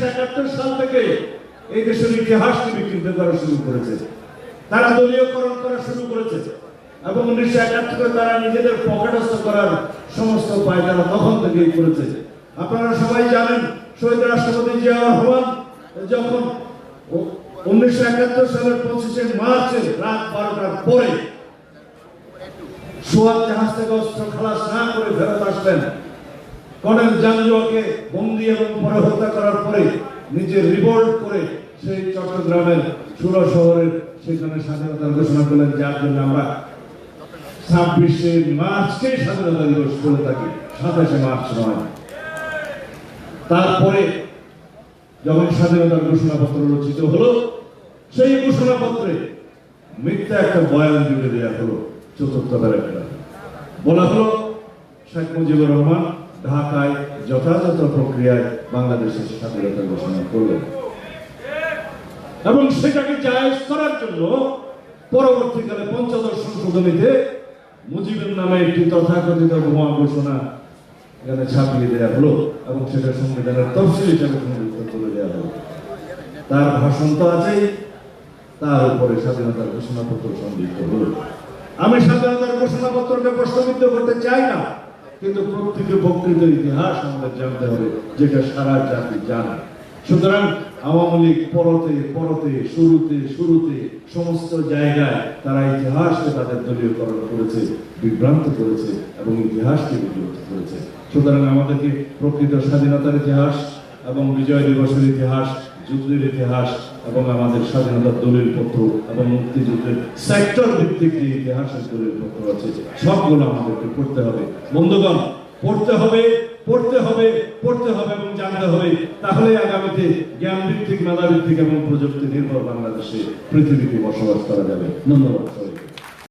1971 সাল থেকে এই দেশের ইতিহাসকে বিকৃত করা শুরু করেছে, তারা দলীয়করণ করা শুরু করেছে এবং 1971 তারা নিজেদের পকেটস্থ করার সমস্ত পায় তারা তখন থেকেই করেছে। আপনারা সবাই জানেন শহীদ রাষ্ট্রপতি জিয়াউর রহমান যখন 1971 সালের 25শে মার্চের রাত 12টার পরে সোয়াত জাহাজ থেকে অস্ত্র খালাস না করে ফেরত আসলেন, কর্নেল জাঞ্জুয়াকে বন্দী এবং পরে হত্যা করার পরে নিজে রিভোল্ট করে সেই চট্টগ্রামের সুরা শহরের সেখানে স্বাধীনতার ঘোষণা করলেন, যার জন্য আমরা 26শে মার্চকে স্বাধীনতা দিবস করে থাকি, 27শে মার্চ নয়। তারপরে যখন স্বাধীনতার ঘোষণাপত্র রচিত হলো, সেই ঘোষণাপত্রে মিথ্যা একটা বয়ান জুড়ে দেওয়া হলো। চতুর্থ প্যারাগ্রাফ বলা হলো শেখ মুজিবুর রহমান ঢাকায় যথাযথ প্রক্রিয়ায় বাংলাদেশের স্বাধীনতা ঘোষণা করলেন এবং সেটাকে জায়েজ করার জন্য পরবর্তীকালে পঞ্চদশ সংশোধনীতে মুজিবের নামে একটি তথাকথিত বোমা ঘোষণা এখানে ছাপিয়ে দেওয়া হলো এবং সেটা সংবিধানের তফসিল হিসাবে সংযুক্ত করে দেওয়া হলো। তার ভাষণ তো আছেই, তার উপরে স্বাধীনতার ঘোষণাপত্র সংযুক্ত হলো। আমি স্বাধীনতার ঘোষণাপত্রকে প্রশ্নবিদ্ধ করতে চাই না, কিন্তু প্রকৃত ইতিহাস আমাদের জানতে হবে, যেটা সারা জাতি জানে। সুতরাং আওয়ামী লীগ পরতে শুরুতে সমস্ত জায়গায় তারা ইতিহাসকে তাদের দলীয়করণ করেছে, বিভ্রান্ত করেছে এবং ইতিহাসকে বিভ্রান্ত করেছে। সুতরাং আমাদেরকে প্রকৃত স্বাধীনতার ইতিহাস এবং বিজয় দিবসের ইতিহাস, যুদ্ধের ইতিহাস এবং আমাদের স্বাধীনতার দলিলপত্র এবং মুক্তিযুদ্ধের সেক্টর ভিত্তিক যে ইতিহাসের দলিলপত্র আছে সবগুলো আমাদেরকে পড়তে হবে। বন্ধুগণ, পড়তে হবে এবং জানতে হবে, তাহলে আগামীতে জ্ঞান ভিত্তিক, মেধা ভিত্তিক এবং প্রযুক্তি নির্ভর বাংলাদেশে পৃথিবীতে বসবাস করা যাবে। ধন্যবাদ।